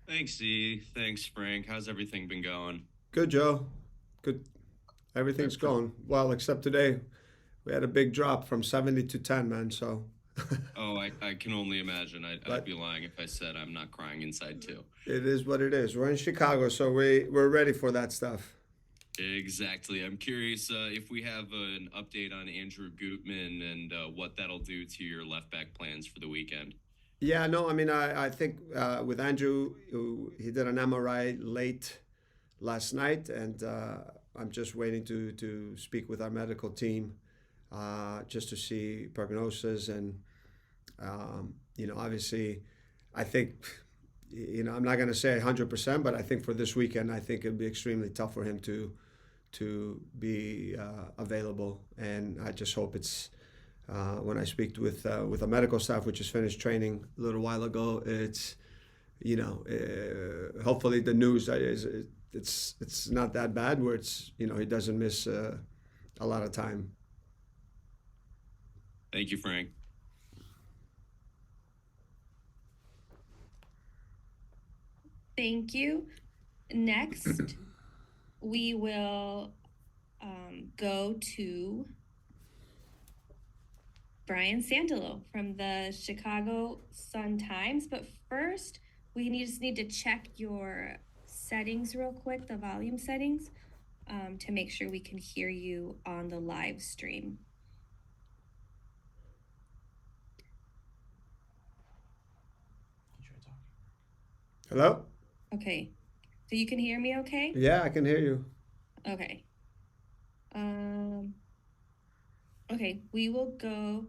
Thanks, Z. Thanks, Frank. How's everything been going? Good, Joe. Good. Uh, Everything's pr- going well, except today. We had a big drop from 70 to 10, man. So, I can only imagine. I'd but be lying if I said I'm not crying inside too. it is what it is. We're in Chicago, so we're ready for that stuff. Exactly. I'm curious if we have an update on Andrew Gutman and what that'll do to your left back plans for the weekend. Yeah, no, I mean, I think with Andrew, he did an MRI late last night, and I'm just waiting to speak with our medical team just to see prognosis and obviously, I think, I'm not going to say 100%, but I think for this weekend, I think it'd be extremely tough for him to be available. And I just hope it's when I speak with the medical staff, which just finished training a little while ago. It's hopefully the news is it's not that bad where it's he doesn't miss a lot of time. Thank you, Frank. Thank you. Next, we will go to Brian Sandalo from the Chicago Sun-Times. But first, just need to check your settings real quick, the volume settings, to make sure we can hear you on the live stream. Hello? Okay. So you can hear me okay? Yeah, I can hear you. Okay. Um, okay, we will go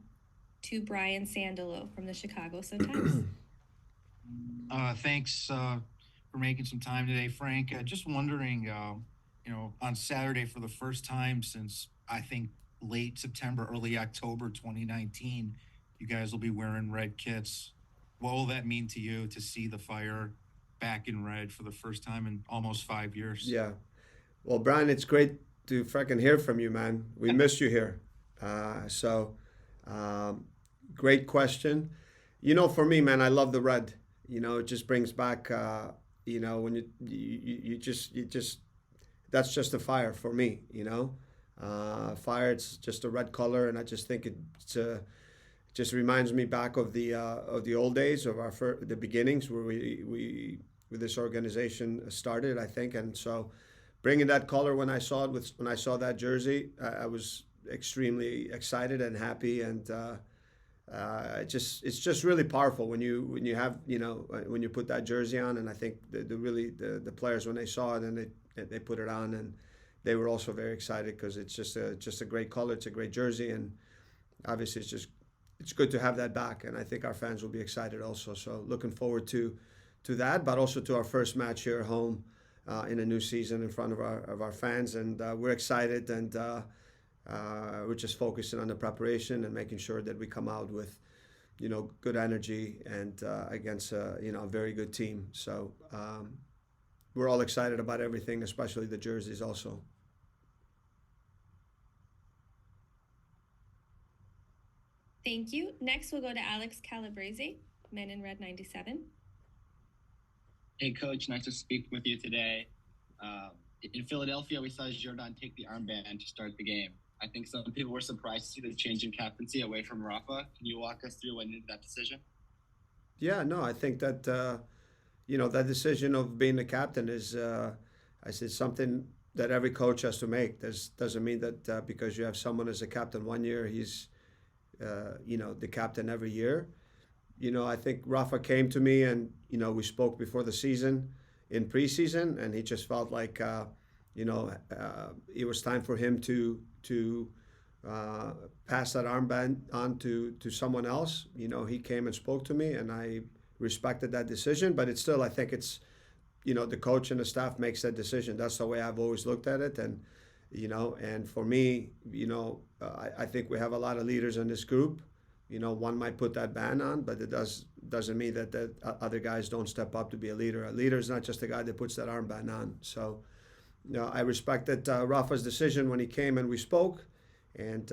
to Brian Sandalo from the Chicago Sun-Times. Thanks for making some time today, Frank. Just wondering, on Saturday for the first time since I think late September, early October 2019, you guys will be wearing red kits. What will that mean to you to see the Fire back in red for the first time in almost 5 years? Yeah. Well, Brian, it's great to freaking hear from you, man. We missed you here. So, um, great question. For me, man, I love the red. It just brings back, when you just, that's just a fire for me. Fire, it's just a red color, and I just think it just reminds me back of the old days of the beginnings where we with this organization started, I think, and so bringing that color when I saw when I saw that jersey, I was extremely excited and happy, and it's just really powerful when you have when you put that jersey on, and I think the players when they saw it and they put it on, and they were also very excited because it's just a great color, it's a great jersey, and obviously it's good to have that back, and I think our fans will be excited also. So looking forward to that, but also to our first match here at home in a new season in front of our fans, and we're excited, and we're just focusing on the preparation and making sure that we come out with good energy and against a very good team. So we're all excited about everything, especially the jerseys also. Thank you. Next, we'll go to Alex Calabrese, Men in Red 97. Hey, Coach, nice to speak with you today. In Philadelphia, we saw Jordan take the armband to start the game. I think some people were surprised to see the change in captaincy away from Rafa. Can you walk us through what ended that decision? Yeah, no, I think that that decision of being the captain is, I said, something that every coach has to make. This doesn't mean that because you have someone as a captain one year, he's the captain every year. I think Rafa came to me, and we spoke before the season, in preseason, and he just felt like it was time for him to pass that armband on to someone else. He came and spoke to me, and I respected that decision. But it's still, I think it's the coach and the staff makes that decision. That's the way I've always looked at it, and for me, I think we have a lot of leaders in this group. One might put that ban on, but it doesn't mean that other guys don't step up to be a leader. A leader is not just a guy that puts that armband on. So, I respected Rafa's decision when he came and we spoke, and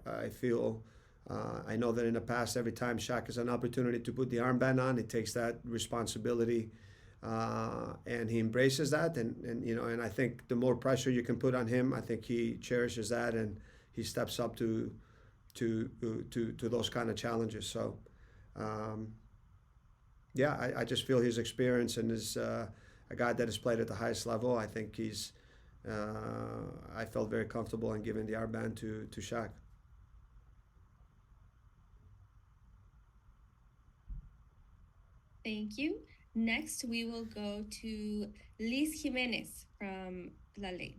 I feel I know that in the past, every time Shaq has an opportunity to put the armband on, he takes that responsibility and he embraces that. And I think the more pressure you can put on him, I think he cherishes that, and he steps up to those kind of challenges. So, yeah, I just feel his experience and his a guy that has played at the highest level. I think he's. I felt very comfortable in giving the armband to Shaq. Thank you. Next, we will go to Liz Jimenez from La Ley.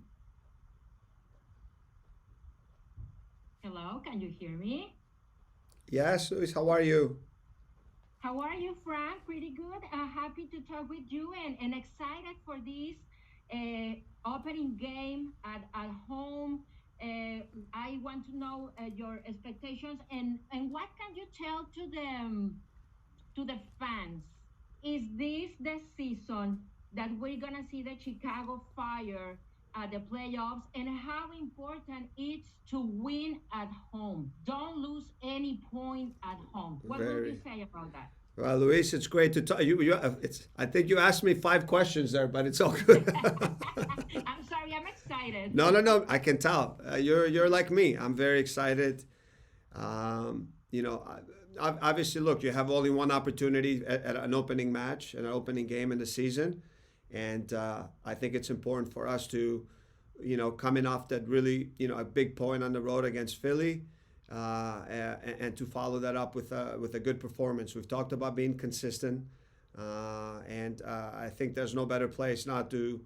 Hello, can you hear me? Yes, Luis, how are you? How are you, Frank? Pretty good. Happy to talk with you and excited for this opening game at home. I want to know your expectations and what can you tell to the fans? Is this the season that we're gonna see the Chicago Fire at the playoffs, and how important it's to win at home? Don't lose any point at home. What would you say about that? Well, Luis, it's great to talk. I think you asked me 5 questions there, but it's all good. I'm sorry, I'm excited. No. I can tell. You're like me. I'm very excited. Obviously, look, you have only one opportunity at an opening match, an opening game in the season, and I think it's important for us to, coming off that really, a big point on the road against Philly, and to follow that up with a good performance. We've talked about being consistent, and I think there's no better place not to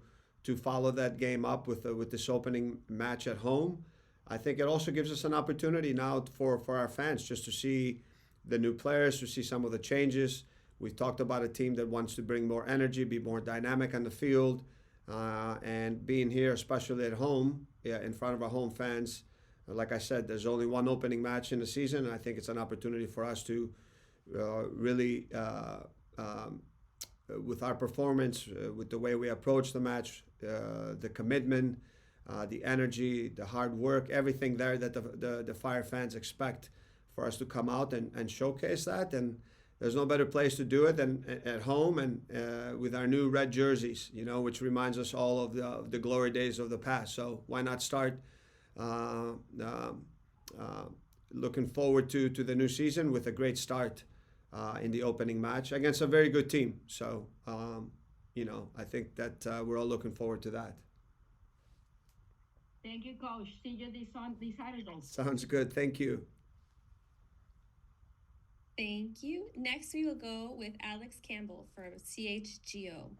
follow that game up with this opening match at home. I think it also gives us an opportunity now for our fans just to see the new players, to see some of the changes. We've talked about a team that wants to bring more energy, be more dynamic on the field, and being here, especially at home, in front of our home fans. Like I said, there's only one opening match in the season, and I think it's an opportunity for us to really, with our performance, with the way we approach the match, the commitment, the energy, the hard work, everything there that the Fire fans expect for us to come out and showcase that. And there's no better place to do it than at home and with our new red jerseys, which reminds us all of the glory days of the past. So why not start looking forward to the new season with a great start in the opening match against a very good team. So, I think that we're all looking forward to that. Thank you, Coach. See you this Saturday. Sounds good. Thank you. Thank you. Next, we will go with Alex Campbell from CHGO.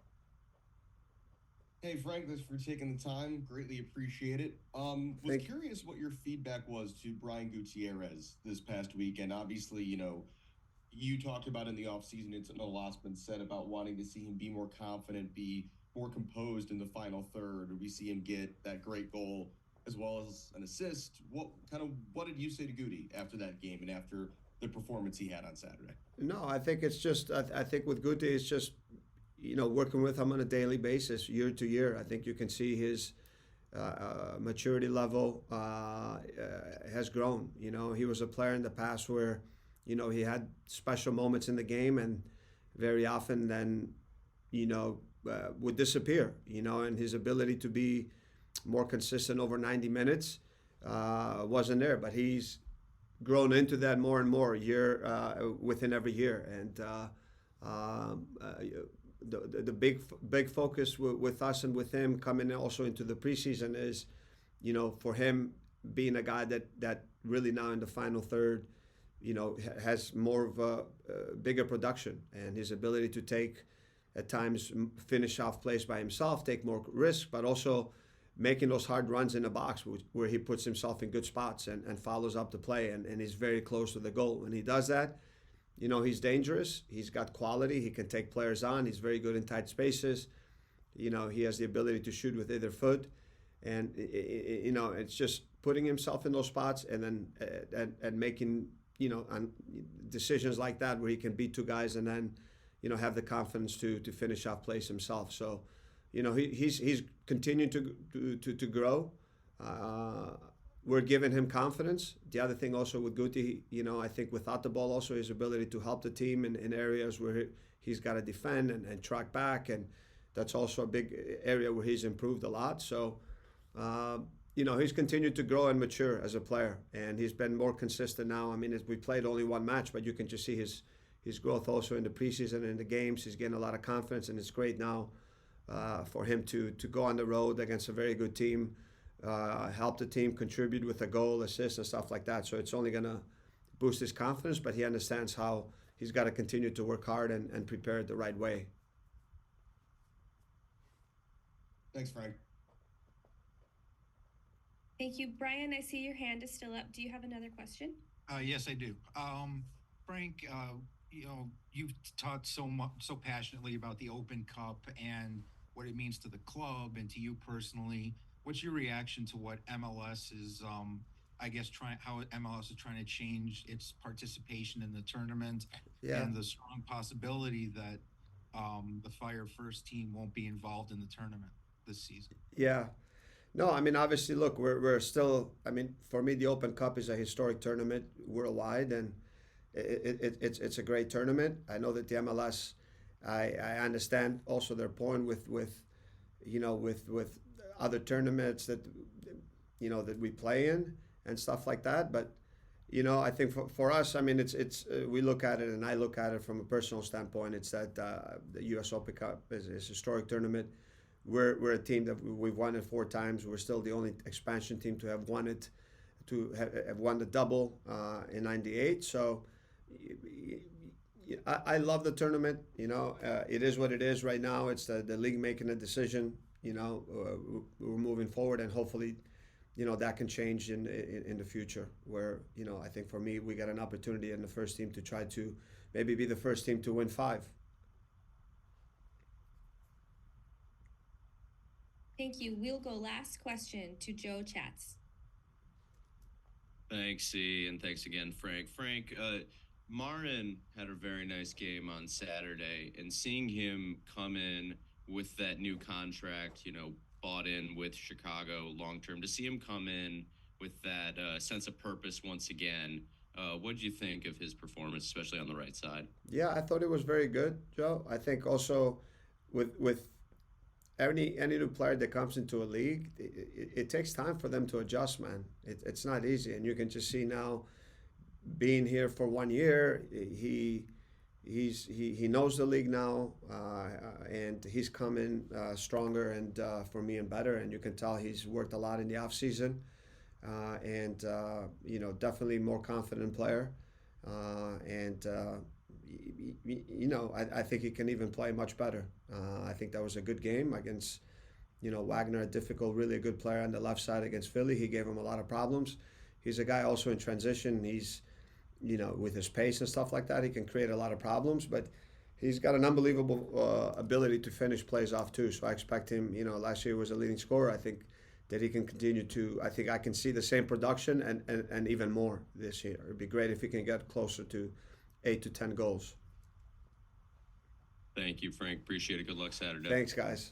Hey, Frank, thanks for taking the time. Greatly appreciate it. Was curious what your feedback was to Brian Gutierrez this past weekend. Obviously, you talked about in the offseason, it's a lot's been said about wanting to see him be more confident, be more composed in the final third. We see him get that great goal as well as an assist. What did you say to Guti after that game and after the performance he had on Saturday? No, I think it's just, I think with Guti, it's just, working with him on a daily basis, year to year. I think you can see his maturity level has grown. He was a player in the past where, he had special moments in the game and very often then, would disappear, and his ability to be more consistent over 90 minutes wasn't there. But he's grown into that more and more within every year. And the big focus with us and with him coming also into the preseason is, for him being a guy that really now in the final third, has more of a bigger production, and his ability to take at times finish off plays by himself, take more risk, but also making those hard runs in the box where he puts himself in good spots and follows up the play and he's very close to the goal. When he does that, he's dangerous. He's got quality. He can take players on. He's very good in tight spaces. He has the ability to shoot with either foot. And, it's just putting himself in those spots and then and making, on decisions like that where he can beat 2 guys and then, have the confidence to finish off plays himself. So, he's continuing to grow. We're giving him confidence. The other thing also with Guti, I think without the ball also his ability to help the team in areas where he's got to defend and track back, and that's also a big area where he's improved a lot. So, he's continued to grow and mature as a player, and he's been more consistent now. I mean, we played only one match, but you can just see his growth also in the preseason and in the games. He's getting a lot of confidence, and it's great now for him to go on the road against a very good team, help the team contribute with a goal, assist, and stuff like that. So it's only going to boost his confidence, but he understands how he's got to continue to work hard and prepare it the right way. Thanks, Frank. Thank you. Brian, I see your hand is still up. Do you have another question? Yes, I do. Frank, you've talked so passionately about the Open Cup and what it means to the club and to you personally. What's your reaction to what MLS is, how MLS is trying to change its participation in the tournament and the strong possibility that the Fire First team won't be involved in the tournament this season? Yeah. No, I mean, obviously, look, we're still, I mean, for me, the Open Cup is a historic tournament worldwide, and it's a great tournament. I know that the MLS, I understand also their point with other tournaments that, that we play in and stuff like that. But, I think for us, I mean, it's we look at it, and I look at it from a personal standpoint. It's that the U.S. Open Cup is a historic tournament. We're a team that we've won it 4 times. We're still the only expansion team to have won it, to have won the double in '98. So I love the tournament. It is what it is right now. It's the league making a decision. We're moving forward, and hopefully, that can change in the future. Where I think for me, we got an opportunity in the first team to try to maybe be the first team to win 5. Thank you. We'll go last question to Joe Chats. Thanks, C, and thanks again, Frank. Frank, Marin had a very nice game on Saturday, and seeing him come in with that new contract, bought in with Chicago long-term, to see him come in with that sense of purpose once again, what did you think of his performance, especially on the right side? Yeah, I thought it was very good, Joe. I think also with any new player that comes into a league, it takes time for them to adjust, man. It's not easy, and you can just see now, being here for 1 year, he knows the league now, and he's coming stronger and for me and better. And you can tell he's worked a lot in the off season, and definitely more confident player, and. I think he can even play much better. I think that was a good game against, Wagner, really a good player on the left side against Philly. He gave him a lot of problems. He's a guy also in transition. He's, with his pace and stuff like that, he can create a lot of problems, but he's got an unbelievable ability to finish plays off too. So I expect him, last year he was a leading scorer. I think that he can continue to, I think I can see the same production and even more this year. It'd be great if he can get closer to 8 to 10 goals. Thank you, Frank. Appreciate it. Good luck Saturday. Thanks, guys.